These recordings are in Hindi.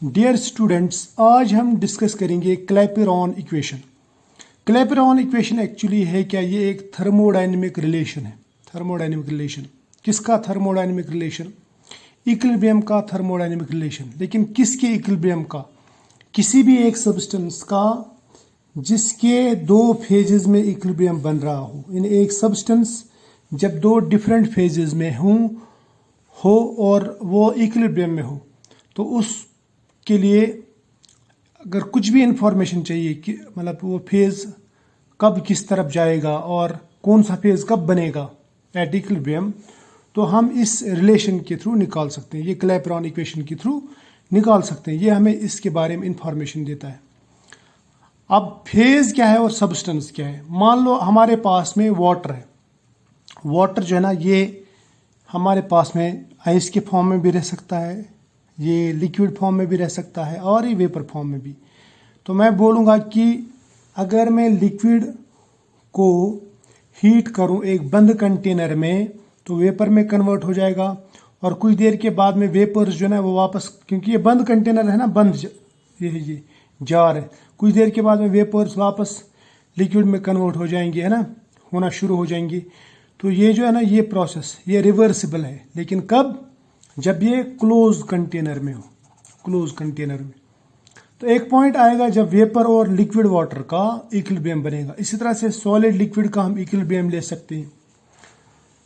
डियर स्टूडेंट्स, आज हम डिस्कस करेंगे Clapeyron equation. Clapeyron equation actually है क्या? ये एक थर्मोडायनेमिक रिलेशन है। थर्मोडायनेमिक रिलेशन किसका? थर्मोडायनेमिक रिलेशन इक्विलिब्रियम का थर्मोडायनेमिक रिलेशन। लेकिन किसके इक्विलिब्रियम का? किसी भी एक सब्सटेंस का जिसके दो फेजेस में इक्विलिब्रियम बन रहा हो। इन एक सब्सटेंस जब दो डिफरेंट फेजेस में हो और वो इक्विलिब्रियम में हो, तो उसके लिए अगर कुछ भी इंफॉर्मेशन चाहिए कि मतलब वो फेज कब किस तरफ जाएगा और कौन सा फेज कब बनेगा एट इक्विलिब्रियम, तो हम इस रिलेशन के थ्रू निकाल सकते हैं। ये क्लैपेरॉन इक्वेशन के थ्रू निकाल सकते हैं। ये हमें इसके बारे में इंफॉर्मेशन देता है। अब फेज क्या है और सब्सटेंस क्या है? मान लो हमारे पास में वाटर है। वाटर जो है ना, ये हमारे पास में आइस के फॉर्म में भी रह सकता है, ये लिक्विड फॉर्म में भी रह सकता है और ये वेपर फॉर्म में भी। तो मैं बोलूँगा कि अगर मैं लिक्विड को हीट करूँ एक बंद कंटेनर में, तो वेपर में कन्वर्ट हो जाएगा और कुछ देर के बाद में वेपर्स जो है ना वो वापस, क्योंकि ये बंद कंटेनर है ना, बंद ये जार है, कुछ देर के बाद में वेपर्स वापस लिक्विड में कन्वर्ट हो जाएंगे, है ना, होना शुरू हो जाएंगे। तो ये जो है ना, ये प्रोसेस ये रिवर्सिबल है। लेकिन कब? जब ये क्लोज कंटेनर में हो, क्लोज कंटेनर में। तो एक पॉइंट आएगा जब वेपर और लिक्विड वाटर का इक्विलिब्रियम बनेगा। इसी तरह से सॉलिड लिक्विड का हम इक्विलिब्रियम ले सकते हैं।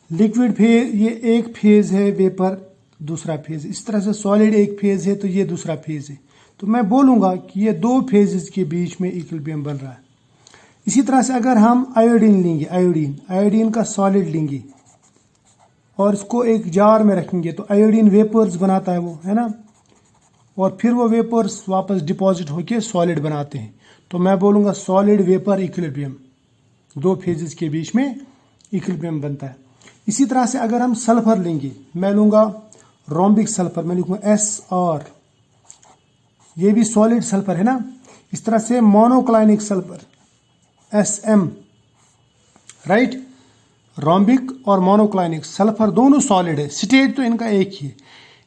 लिक्विड फेज ये एक फेज है, वेपर दूसरा फेज। इस तरह से सॉलिड एक फेज है तो ये दूसरा फेज है। तो मैं बोलूँगा कि ये दो फेजेस के बीच में इक्विलिब्रियम बन रहा है। इसी तरह से अगर हम आयोडीन लेंगे, आयोडीन का सॉलिड लेंगे और इसको एक जार में रखेंगे, तो आयोडीन वेपर्स बनाता है वो, है ना, और फिर वो वेपर्स वापस डिपॉजिट होके सॉलिड बनाते हैं। तो मैं बोलूँगा सॉलिड वेपर इक्विलिब्रियम, दो फेजेस के बीच में इक्विलिब्रियम बनता है। इसी तरह से अगर हम सल्फर लेंगे, मैं लूँगा रोम्बिक सल्फर, मैं लिखूँगा SR, ये भी सॉलिड सल्फर है ना। इस तरह से मोनोक्लाइनिक सल्फर SM, राइट। रोम्बिक और मोनोक्लाइनिक सल्फर दोनों सॉलिड है, स्टेट तो इनका एक ही है,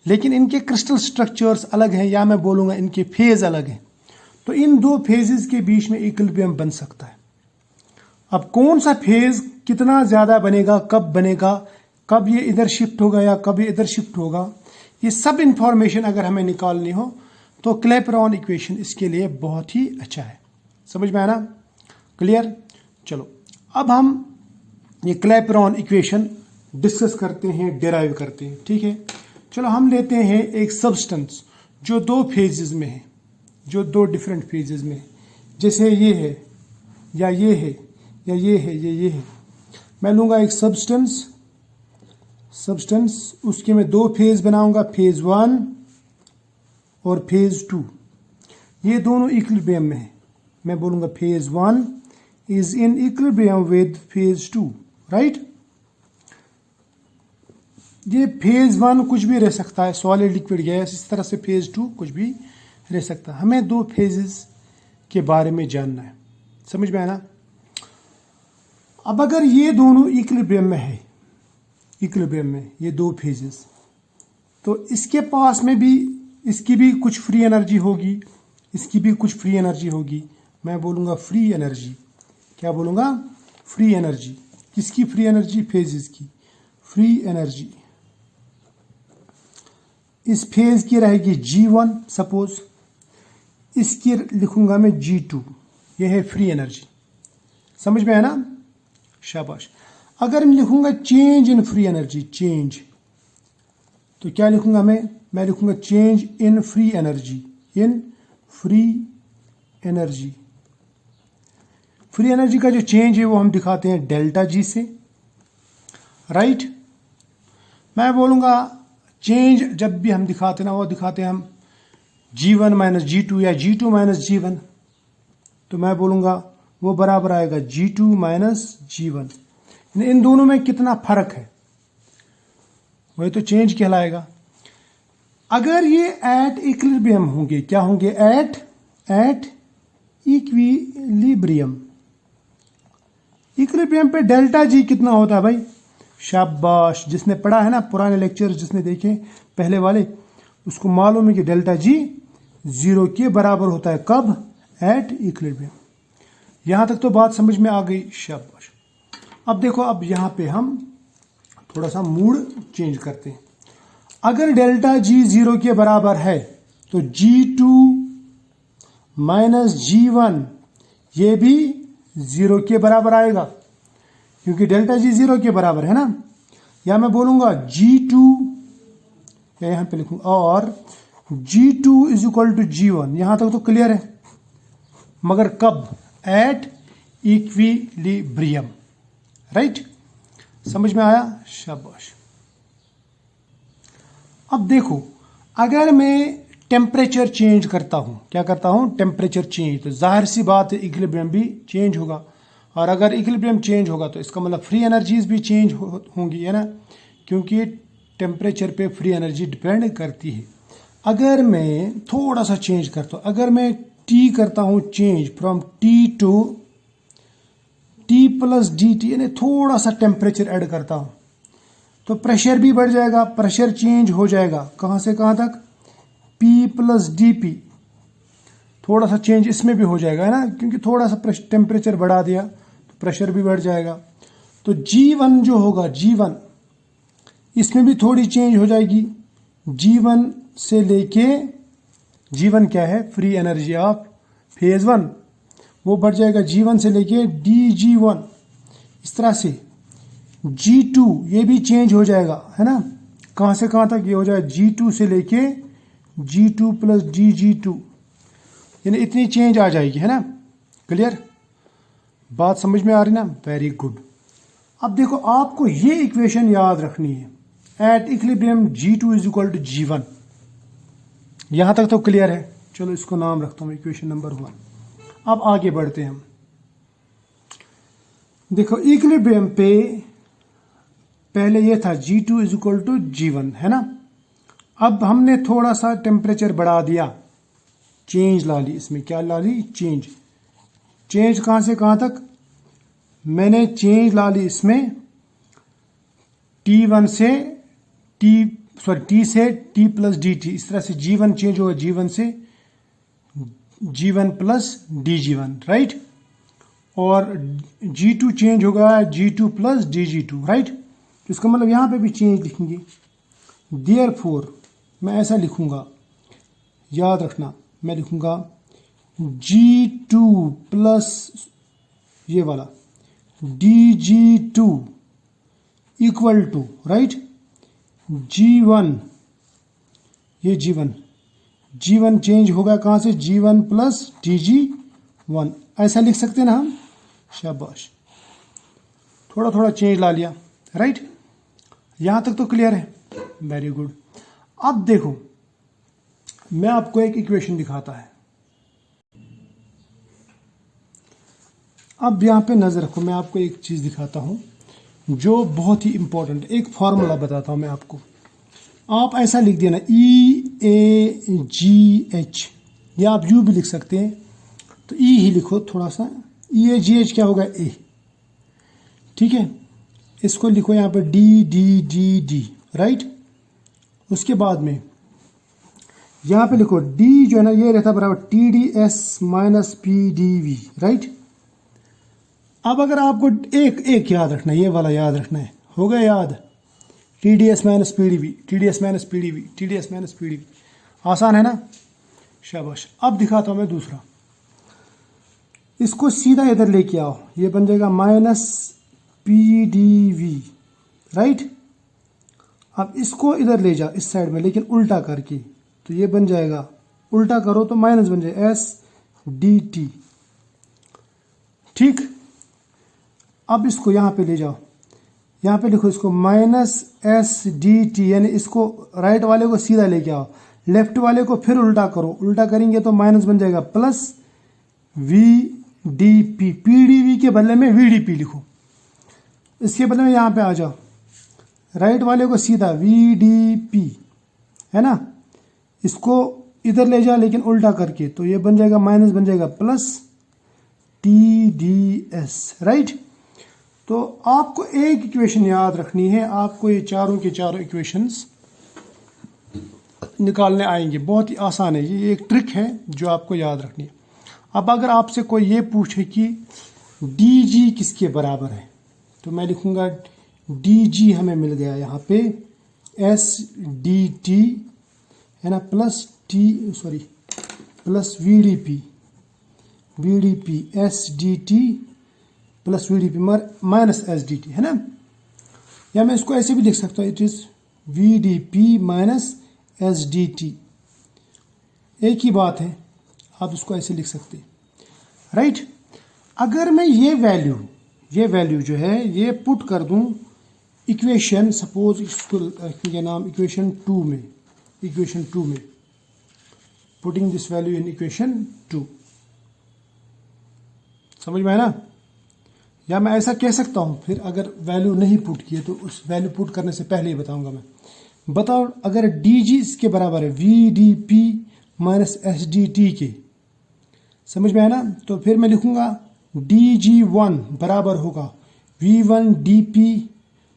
लेकिन इनके क्रिस्टल स्ट्रक्चर्स अलग हैं, या मैं बोलूँगा इनके फेज अलग हैं। तो इन दो फेजेस के बीच में इक्विलिब्रियम बन सकता है। अब कौन सा फेज कितना ज़्यादा बनेगा, कब बनेगा, कब ये इधर शिफ्ट होगा या कब ये इधर शिफ्ट होगा, ये सब इंफॉर्मेशन अगर हमें निकालनी हो तो क्लैपेरॉन इक्वेशन इसके लिए बहुत ही अच्छा है। समझ में आया ना? क्लियर? चलो अब हम ये क्लैपेरॉन इक्वेशन डिस्कस करते हैं, डिराइव करते हैं। ठीक है, चलो हम लेते हैं एक सब्सटेंस जो दो फेजेस में है, जो दो डिफरेंट फेजेस में है। जैसे ये है या ये है या ये है या ये है। मैं लूँगा एक सब्सटेंस, उसके मैं दो फेज बनाऊंगा, फेज 1 और फेज 2। ये दोनों इक्विलिब्रियम में है। मैं बोलूँगा phase 1 is in equilibrium with phase 2, right. ये फेज 1 कुछ भी रह सकता है, सॉलिड लिक्विड गैस। इस तरह से फेज 2 कुछ भी रह सकता है। हमें दो फेजेस के बारे में जानना है। समझ में आया ना? अब अगर ये दोनों इक्विलिब्रियम में है, इक्विलिब्रियम में ये दो फेजेस, तो इसके पास में भी, इसकी भी कुछ फ्री एनर्जी होगी, इसकी भी कुछ फ्री एनर्जी होगी। मैं बोलूँगा फ्री एनर्जी। क्या बोलूँगा? Free energy. किसकी फ्री एनर्जी? फेजेस की फ्री एनर्जी। इस फेज की रहेगी G1 सपोज, इसकी लिखूंगा मैं G2। ये है फ्री एनर्जी। समझ में है ना? शाबाश। अगर मैं लिखूंगा change in free energy, change, तो क्या लिखूंगा मैं लिखूंगा change in free energy, in free energy. Free energy का जो चेंज है वो हम दिखाते हैं डेल्टा G से, राइट। मैं बोलूँगा चेंज जब भी हम दिखाते ना, वो दिखाते हैं हम G1 माइनस G2 या G2 माइनस G1। तो मैं बोलूँगा वो बराबर आएगा G2 माइनस G1। इन दोनों में कितना फर्क है, वही तो चेंज कहलाएगा। अगर ये एट इक्विलिब्रियम होंगे, क्या होंगे? At equilibrium. इक्विलिब्रियम पे डेल्टा G कितना होता है भाई? शाबाश, जिसने पढ़ा है ना पुराने लेक्चर, जिसने देखे पहले वाले, उसको मालूम है कि डेल्टा G 0 के बराबर होता है। कब? At equilibrium. यहां तक तो बात समझ में आ गई, शाबाश। अब देखो, अब यहां पे हम थोड़ा सा मूड चेंज करते हैं। अगर डेल्टा जी 0 के बराबर है तो G2 माइनस G1 ये भी 0 के बराबर आएगा, क्योंकि डेल्टा जी 0 के बराबर है ना। या मैं बोलूंगा G2, या यहां पे लिखूंगा, और G2 is equal to G1। यहां तक तो क्लियर है, मगर कब? At equilibrium. राइट? समझ में आया? शाबाश। अब देखो, अगर मैं टेम्परेचर चेंज करता हूं, क्या करता हूं? टेम्परेचर चेंज, तो जाहिर सी बात है इक्विलिब्रियम भी चेंज होगा। और अगर इक्विलिब्रियम चेंज होगा तो इसका मतलब फ्री एनर्जीज भी चेंज होंगी, है ना, क्योंकि टेम्परेचर पे फ्री एनर्जी डिपेंड करती है। अगर मैं थोड़ा सा चेंज करता हूं, अगर मैं टी करता हूं change from T to T plus D T, यानी थोड़ा सा टेम्परेचर ऐड करता हूं, तो प्रेशर भी बढ़ जाएगा, प्रेशर चेंज हो जाएगा। कहां से कहां तक? P plus D P. थोड़ा सा चेंज इसमें भी हो जाएगा, है ना, क्योंकि थोड़ा सा टेम्परेचर बढ़ा दिया तो प्रेशर भी बढ़ जाएगा। तो G1 जो होगा, G1 इसमें भी थोड़ी चेंज हो जाएगी। G1 से लेके, G1 क्या है? फ्री एनर्जी ऑफ फेज 1, वो बढ़ जाएगा G1 से लेके DG1। इस तरह से G2 ये भी चेंज हो जाएगा, है ना। कहां से कहां तक ये हो जाएगा? G2 से लेके G2 प्लस DG2, यानी इतनी चेंज आ जाएगी, है ना। क्लियर? बात समझ में आ रही ना? Very good. अब देखो, आपको ये इक्वेशन याद रखनी है। At equilibrium G2 is equal to G1। यहां तक तो क्लियर है। चलो इसको नाम रखता हूं इक्वेशन नंबर 1। अब आगे बढ़ते हैं हम। देखो, इक्विलिब्रियम पे पहले ये था G2 is equal to G1, है ना। अब हमने थोड़ा सा टेम्परेचर बढ़ा दिया, चेंज ला ली इसमें। क्या ला ली? चेंज। चेंज कहां से कहां तक? मैंने चेंज ला ली इसमें T1 से T से T प्लस DT। इस तरह से G1 चेंज होगा, G1 से G1 प्लस DG1, राइट। और G2 चेंज होगा G2 प्लस DG2, राइट। तो इसका मतलब यहां पे भी चेंज लिखेंगे। देयरफॉर मैं ऐसा लिखूंगा, याद रखना, मैं लिखूंगा G2 प्लस ये वाला DG2 equal to, right, G1। ये G1 चेंज होगा कहां से? G1 plus DG1। ऐसा लिख सकते हैं ना हम? शाबाश, थोड़ा थोड़ा चेंज ला लिया, राइट। यहां तक तो क्लियर है? Very good. अब देखो, मैं आपको एक इक्वेशन दिखाता है। अब यहां पे नजर रखो, मैं आपको एक चीज दिखाता हूं जो बहुत ही इंपॉर्टेंट, एक फॉर्मूला बताता हूं मैं आपको। आप ऐसा लिख देना EAGH, या आप यू भी लिख सकते हैं, तो E ही लिखो थोड़ा सा। EAGH क्या होगा? A, ठीक है। इसको लिखो यहाँ पे DDDD, राइट। उसके बाद में यहाँ पे लिखो D जो है ना, ये रहता है बराबर TDS माइनस PDV, राइट। अब अगर आपको एक याद रखना है, ये वाला याद रखना है, हो गया याद? TDS minus PDV, TDS minus PDV, TDS minus PDV। आसान है ना? शाबाश। अब दिखाता हूं मैं दूसरा। इसको सीधा इधर लेके आओ, ये बन जाएगा माइनस PDV, राइट। अब इसको इधर ले जाओ, इस साइड में, लेकिन उल्टा करके, तो ये बन जाएगा, उल्टा करो तो माइनस बन जाएगा SDT, ठीक। अब इसको यहां पे ले जाओ, यहां पे लिखो इसको माइनस SDT, यानी इसको राइट वाले को सीधा लेके आओ, लेफ्ट वाले को फिर उल्टा करो, उल्टा करेंगे तो माइनस बन जाएगा प्लस VDP। PDV के बदले में VDP लिखो। इसके बदले में यहां पे आ जाओ, राइट वाले को सीधा VDP, है ना। इसको इधर ले जाओ लेकिन उल्टा करके, तो ये बन जाएगा माइनस बन जाएगा प्लस TDS, राइट। तो आपको एक इक्वेशन याद रखनी है, आपको ये चारों के चारों इक्वेशंस निकालने आएंगे। बहुत ही आसान है, ये एक ट्रिक है जो आपको याद रखनी है। अब अगर आपसे कोई ये पूछे कि डी जी किसके बराबर है, तो मैं लिखूंगा डी जी हमें मिल गया यहाँ पे एस डी टी है ना, plus V D P S D T plus V D P minus S D T है ना। या मैं इसको ऐसे भी लिख सकता हूँ, it is V D P minus S D T, एक ही बात है, आप इसको ऐसे लिख सकते हैं, राइट। अगर मैं ये वैल्यू जो है ये पुट कर दूं इक्वेशन, सपोज इसको रखेंगे नाम इक्वेशन 2 में, putting this value in equation 2, समझ में आया ना। या मैं ऐसा कह सकता हूं, फिर अगर वैल्यू नहीं पुट की है तो उस वैल्यू पुट करने से पहले ही बताऊंगा मैं। बताओ अगर डी जी इसके बराबर है V D P minus S D T के, समझ में आया ना। तो फिर मैं लिखूंगा डी जी वन बराबर होगा V one D P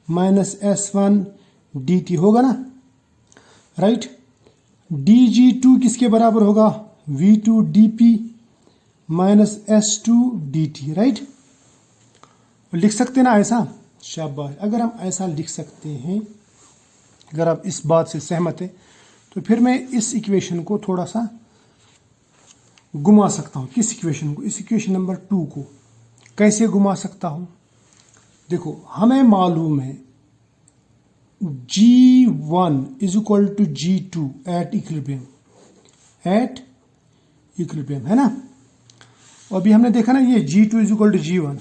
minus S one D T, होगा ना, राइट। डी जी टू किसके बराबर होगा V two D P minus S two D T, right. लिख सकते ना ऐसा, शाबाश। अगर हम ऐसा लिख सकते हैं, अगर आप इस बात से सहमत हैं, तो फिर मैं इस इक्वेशन को थोड़ा सा घुमा सकता हूं। किस इक्वेशन को? इस इक्वेशन नंबर 2 को कैसे घुमा सकता हूं? देखो, हमें मालूम है G1 is equal to G2 at equilibrium, है ना। और अभी हमने देखा ना ये G2 is equal to G1,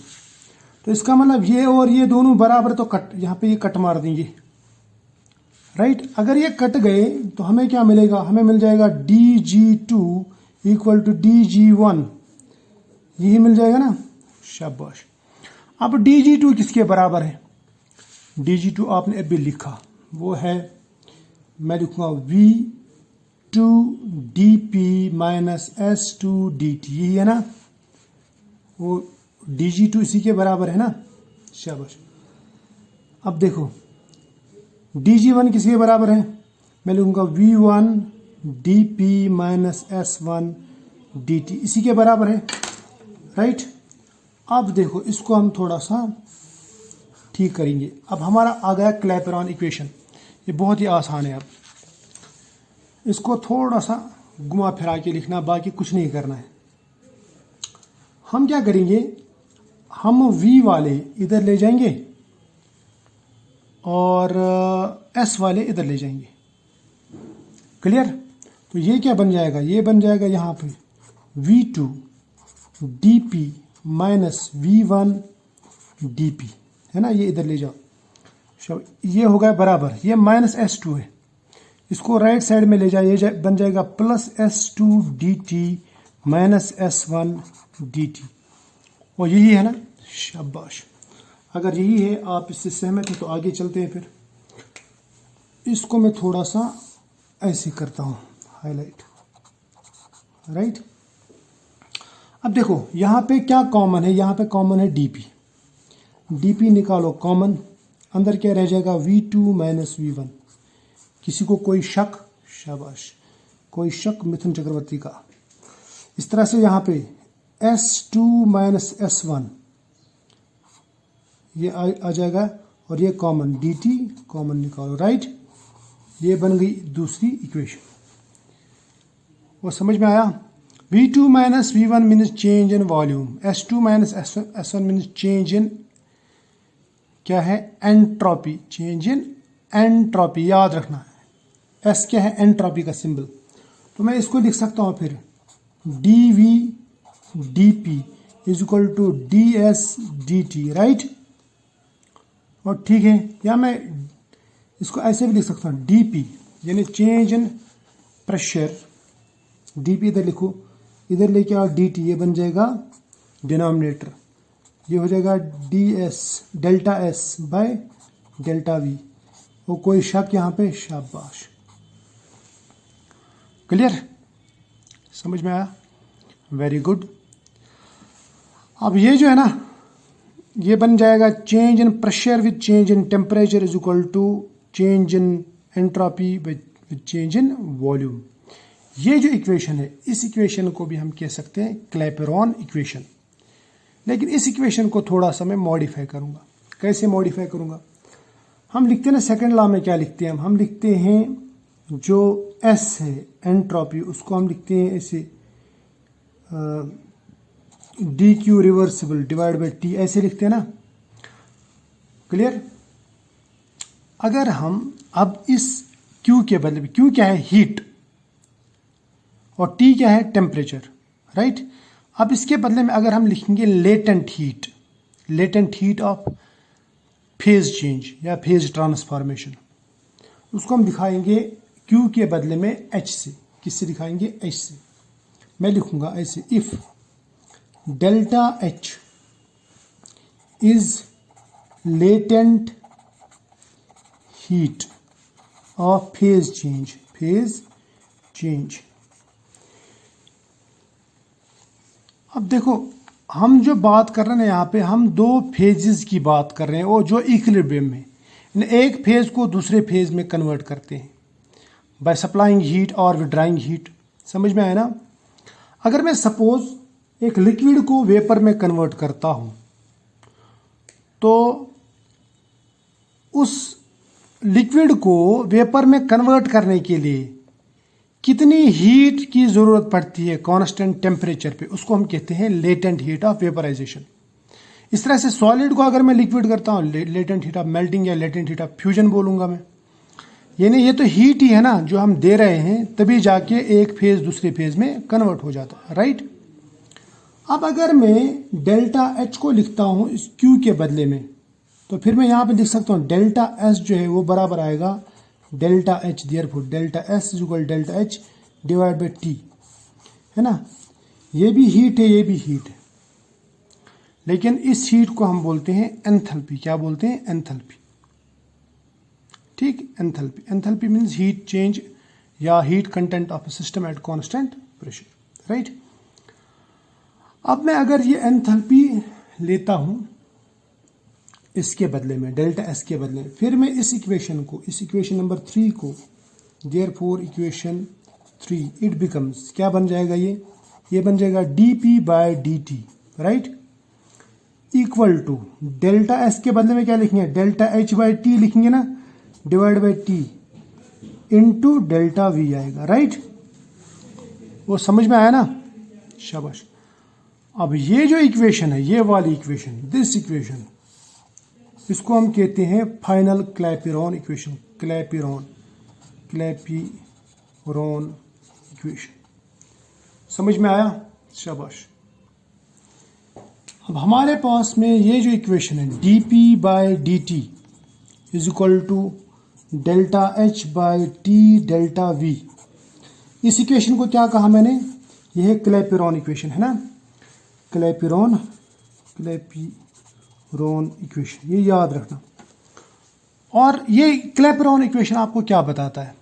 तो इसका मतलब ये और ये दोनों बराबर, तो कट, यहां पे ये कट मार देंगे, राइट। अगर ये कट गए तो हमें क्या मिलेगा? हमें मिल जाएगा DG2 इक्वल टू DG1, यही मिल जाएगा ना, शाबाश। अब DG2 किसके बराबर है? DG2 आपने अभी लिखा, वो है, मैं लिखूंगा V2 DP minus S2 DT, यही है ना, वो DG2 इसी के बराबर है ना, शाबाश। अब देखो DG1 किसके बराबर है? मैं लिखूंगा V1 DP minus S1 DT, इसी के बराबर है, राइट। अब देखो इसको हम थोड़ा सा ठीक करेंगे। अब हमारा आ गया क्लैपेरॉन इक्वेशन, ये बहुत ही आसान है। अब इसको थोड़ा सा घुमा फिरा के लिखना, बाकी कुछ नहीं करना है। हम क्या करेंगे, हम V वाले इधर ले जाएंगे और S वाले इधर ले जाएंगे, क्लियर। तो ये क्या बन जाएगा? ये बन जाएगा यहाँ पे V2 DP minus V1 DP, है ना, ये इधर ले जाओ, ये हो गया बराबर, ये माइनस S2 है, इसको राइट साइड में ले जाए, ये बन जाएगा plus S2 DT minus S1 DT, और यही है ना, शाबाश। अगर यही है, आप इससे सहमत हैं तो आगे चलते हैं। फिर इसको मैं थोड़ा सा ऐसे करता हूं, हाईलाइट, राइट। अब देखो यहां पे क्या कॉमन है, यहां पे कॉमन है DP निकालो कॉमन, अंदर क्या रह जाएगा V2 माइनस V1। किसी को कोई शक? शाबाश, कोई शक मिथुन चक्रवर्ती का। इस तरह से यहां पे S2 माइनस S1 ये आ जाएगा, और ये कॉमन DT कॉमन निकालो, राइट। ये बन गई दूसरी इक्वेशन, वो समझ में आया। V2 minus V1 means change in volume, S2 minus S1 means change in क्या है? एंट्रोपी, चेंज इन एंट्रोपी, याद रखना है। S क्या है? एंट्रोपी का सिंबल। तो मैं इसको लिख सकता हूं फिर dV dP is equal to DS dt, right. और ठीक है, या मैं इसको ऐसे भी लिख सकता हूँ DP यानी चेंज इन प्रेशर, DP इधर लिखो, इधर लेके आओ DT, ये बन जाएगा डिनोमिनेटर, ये हो जाएगा DS delta S by delta V। वो कोई शक यहाँ पे? शाबाश, क्लियर, समझ में आया, वेरी गुड। अब ये जो है ना, ये बन जाएगा change in pressure with change in temperature is equal to change in entropy with with change in volume. ये जो इक्वेशन है, इस इक्वेशन को भी हम कह सकते हैं क्लैपेरॉन इक्वेशन। लेकिन इस इक्वेशन को थोड़ा सा मैं मॉडिफाई करूंगा। कैसे मॉडिफाई करूंगा? हम लिखते हैं ना सेकंड लॉ में, क्या लिखते हैं हम लिखते हैं जो एस है एंट्रोपी, उसको हम लिखते हैं ऐसे D Q reversible divide by T, ऐसे लिखते हैं ना। क्लियर? अगर हम अब इस Q के बदले में, Q क्या है? हीट, और T क्या है? Temperature, right. अब इसके बदले में अगर हम लिखेंगे latent heat of phase change या फेज ट्रांसफॉर्मेशन, उसको हम दिखाएंगे Q के बदले में H से। किससे दिखाएंगे? H से। मैं लिखूंगा ऐसे, if delta H is latent heat of phase change. अब देखो, हम जो बात कर रहे हैं यहाँ पे, हम दो फेजेस की बात कर रहे हैं, और जो इक्विलिब्रियम में एक फेज को दूसरे फेज में कन्वर्ट करते हैं बाय सप्लाइंग हीट और विड्राइंग हीट। समझ में आया ना? अगर मैं सपोज एक लिक्विड को वेपर में कन्वर्ट करता हूं, तो उस लिक्विड को वेपर में कन्वर्ट करने के लिए कितनी हीट की जरूरत पड़ती है कांस्टेंट टेम्परेचर पे, उसको हम कहते हैं लेटेंट हीट ऑफ वेपराइजेशन। इस तरह से सॉलिड को अगर मैं लिक्विड करता हूं, लेटेंट हीट ऑफ मेल्टिंग या लेटेंट हीट ऑफ फ्यूजन बोलूंगा मैं। यानी ये तो हीट ही है ना जो हम दे रहे हैं, तभी जाके एक फेज दूसरे फेज में कन्वर्ट हो जाता है, राइट। अब अगर मैं डेल्टा एच को लिखता हूं इस क्यू के बदले में, तो फिर मैं यहां पे लिख सकता हूं डेल्टा एस जो है वो बराबर आएगा delta H, therefore delta S is equal delta H divide by T, है ना। ये भी हीट है, ये भी हीट है, लेकिन इस हीट को हम बोलते हैं एंथैल्पी। क्या बोलते हैं? एंथैल्पी। ठीक, एंथैल्पी मीन्स हीट चेंज या heat content of system at constant pressure, right. अब मैं अगर ये एंथैल्पी लेता हूं इसके बदले में, डेल्टा एस के बदले में, फिर मैं इस इक्वेशन को, इस इक्वेशन नंबर 3 को, देयरफॉर इक्वेशन 3 इट बिकम्स, क्या बन जाएगा? ये बन जाएगा dp by dt, right, equal to delta S के बदले में क्या लिखेंगे? डेल्टा एच बाई टी लिखेंगे ना, divide by T into delta we आएगा, राइट। वो समझ में आया ना? शाबाश। अब ये जो इक्वेशन है, ये वाली इक्वेशन, दिस इक्वेशन, इसको हम कहते हैं final Clapeyron equation. Clapeyron equation. समझ में आया? शाबाश। अब हमारे पास में ये जो इक्वेशन है dp by dt is equal to delta H by T delta V, इस इक्वेशन को क्या कहा मैंने? यह है क्लैपेरॉन इक्वेशन, है ना। क्लैपेरॉन इक्वेशन, ये याद रखना। और ये क्लैपेरॉन इक्वेशन आपको क्या बताता है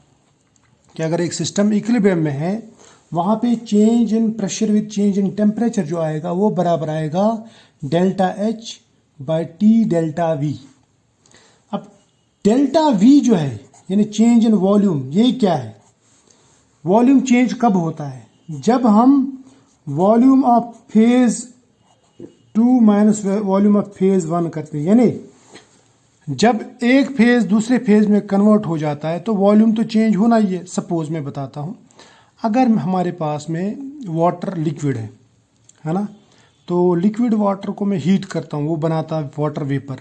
कि अगर एक सिस्टम इक्विलिब्रियम में है, वहां पे change in pressure with change in temperature जो आएगा वो बराबर आएगा delta H by T delta V. अब डेल्टा वी जो है यानी चेंज इन वॉल्यूम, ये क्या है? वॉल्यूम चेंज कब होता है? जब हम volume of phase 2 minus volume of phase 1 करते हैं, यानी जब एक फेज दूसरे फेज में कन्वर्ट हो जाता है तो वॉल्यूम तो चेंज होना ही है। सपोज मैं बताता हूं, अगर हमारे पास में वाटर लिक्विड है ना, तो लिक्विड वाटर को मैं हीट करता हूं, वो बनाता है वाटर वेपर।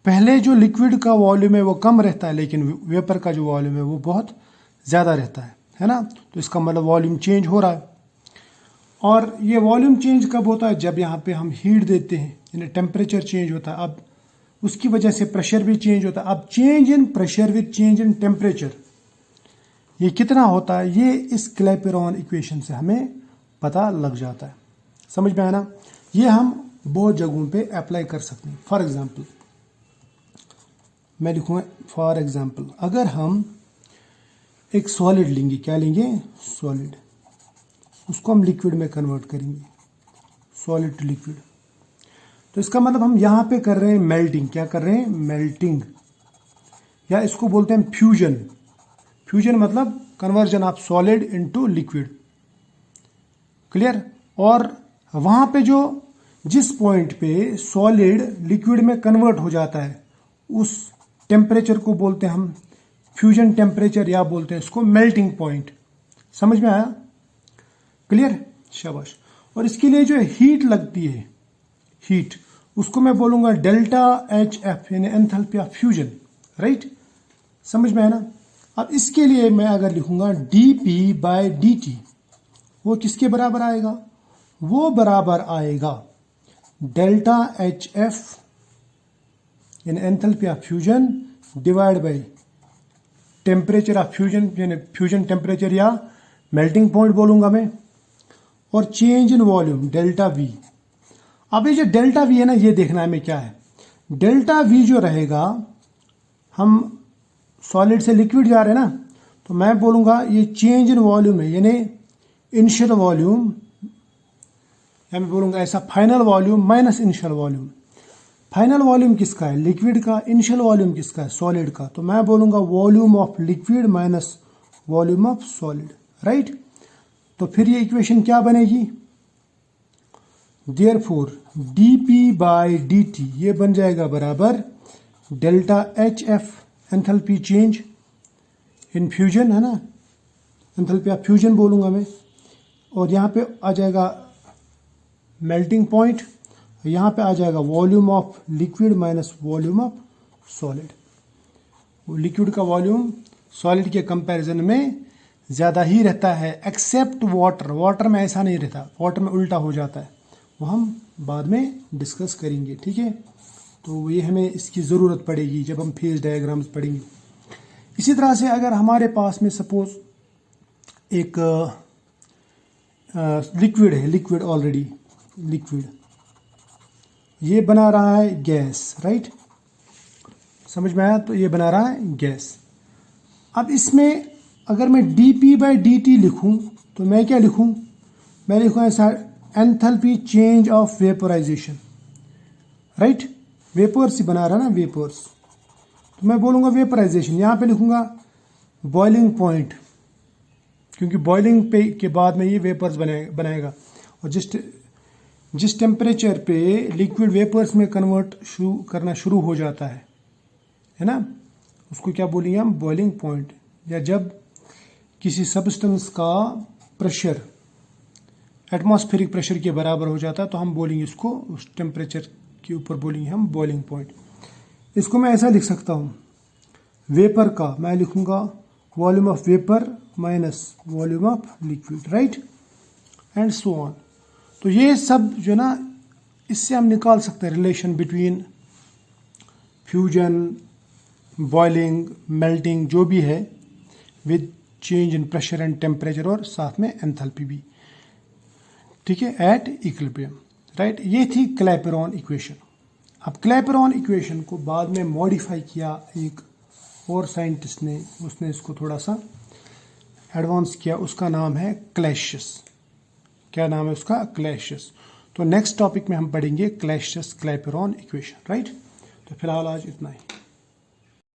पहले जो लिक्विड का वॉल्यूम है वो कम रहता है, लेकिन वेपर का जो वॉल्यूम है वो बहुत ज़्यादा रहता है ना। तो इसका मतलब वॉल्यूम चेंज हो रहा है। और ये वॉल्यूम चेंज कब होता है? जब यहाँ पे हम हीट देते हैं, यानी टेम्परेचर चेंज होता है। अब उसकी वजह से प्रेशर भी चेंज होता है। अब change in pressure with change in temperature, ये कितना होता है? ये इस क्लैपेरॉन इक्वेशन से हमें पता लग जाता है। समझ में आया ना? ये हम बहुत जगहों पे अप्लाई कर सकते हैं। फॉर एग्जांपल मैं लिखूंगा, फॉर एग्जांपल अगर हम एक सॉलिड लेंगे, क्या लेंगे? सॉलिड, उसको हम लिक्विड में कन्वर्ट करेंगे, सॉलिड टू लिक्विड। तो इसका मतलब हम यहां पे कर रहे हैं मेल्टिंग। क्या कर रहे हैं? मेल्टिंग, या इसको बोलते हैं फ्यूजन। फ्यूजन मतलब conversion of solid into liquid, clear. और वहां पे जो जिस पॉइंट पे सॉलिड लिक्विड में कन्वर्ट हो जाता है उस टेम्परेचर को बोलते हैं हम फ्यूजन टेम्परेचर, या बोलते हैं इसको मेल्टिंग पॉइंट। समझ में आया, क्लियर, शाबाश। और इसके लिए जो हीट लगती है, हीट, उसको मैं बोलूंगा डेल्टा एच एफ, यानी एंथैल्पी ऑफ फ्यूजन, राइट। समझ में आया ना। अब इसके लिए मैं अगर लिखूंगा D P by D T, वो किसके बराबर आएगा, वो बराबर आएगा डेल्टा एच एफ यानी enthalpy of fusion divide by temperature of fusion, यानी फ्यूजन टेम्परेचर या मेल्टिंग पॉइंट बोलूंगा मैं, और change in volume delta V. अब ये जो डेल्टा वी है ना, ये देखना है हमें क्या है। डेल्टा वी जो रहेगा, हम सॉलिड से लिक्विड जा रहे हैं ना, तो मैं बोलूंगा ये चेंज इन वॉल्यूम है, यानी इनिशियल वॉल्यूम, या मैं बोलूंगा ऐसा final volume minus initial volume. Final volume किसका है, लिक्विड का। इनिशियल वॉल्यूम किसका है, सॉलिड का। तो मैं बोलूंगा volume of liquid minus volume of solid, right. तो फिर ये इक्वेशन क्या बनेगी, देयरफॉर dP बाय dt ये बन जाएगा बराबर delta H F enthalpy change in fusion, है ना, एंथैल्पी ऑफ फ्यूजन बोलूंगा मैं। और यहाँ पे आ जाएगा मेल्टिंग पॉइंट, यहाँ पे आ जाएगा volume of liquid minus volume of solid. Liquid का वॉल्यूम सॉलिड के कंपैरिजन में ज़्यादा ही रहता है, एक्सेप्ट वाटर। वाटर में ऐसा नहीं रहता, वाटर में उल्टा हो जाता है, वो हम बाद में डिस्कस करेंगे, ठीक है। तो ये हमें इसकी ज़रूरत पड़ेगी जब हम फेज डायग्राम्स पढ़ेंगे। इसी तरह से अगर हमारे पास में सपोज एक लिक्विड है, लिक्विड ऑलरेडी लिक्विड, ये बना रहा है गैस, राइट, समझ में आया। तो ये बना रहा है गैस। अब इसमें अगर मैं dP बाई dt लिखूं तो मैं क्या लिखूं, मैं लिखूं ऐसा enthalpy change of vaporisation, right. Vapours ही बना रहा ना, वेपर्स, तो मैं बोलूंगा वेपराइजेशन। यहाँ पे लिखूंगा बॉइलिंग पॉइंट, क्योंकि बॉइलिंग पे के बाद में ये वेपर्स बनाएगा। और जिस टेम्परेचर पे लिक्विड वेपर्स में कन्वर्ट करना शुरू हो जाता है ना, उसको क्या बोलेंगे हम, बॉइलिंग पॉइंट। या जब किसी सब्सटेंस का प्रेशर एटमॉस्फेरिक प्रेशर के बराबर हो जाता है तो हम बोलेंगे इसको, उस टेम्परेचर के ऊपर बोलेंगे हम बॉइलिंग पॉइंट। इसको मैं ऐसा लिख सकता हूँ, वेपर का मैं लिखूंगा volume of vapour minus volume of liquid, right, and so on. तो ये सब जो ना, इससे हम निकाल सकते हैं relation between fusion, boiling, melting, जो भी है, with change in pressure and temperature, और साथ में एंथैल्पी भी, ठीक है, एट इक्विलिब्रियम, राइट। ये थी क्लैपेरॉन इक्वेशन। अब क्लैपेरॉन इक्वेशन को बाद में मॉडिफाई किया एक और साइंटिस्ट ने, उसने इसको थोड़ा सा एडवांस किया, उसका नाम है क्लैसियस। क्या नाम है उसका, क्लैसियस। तो नेक्स्ट टॉपिक में हम पढ़ेंगे क्लैसियस क्लैपेरॉन इक्वेशन, राइट। तो फिलहाल आज इतना ही।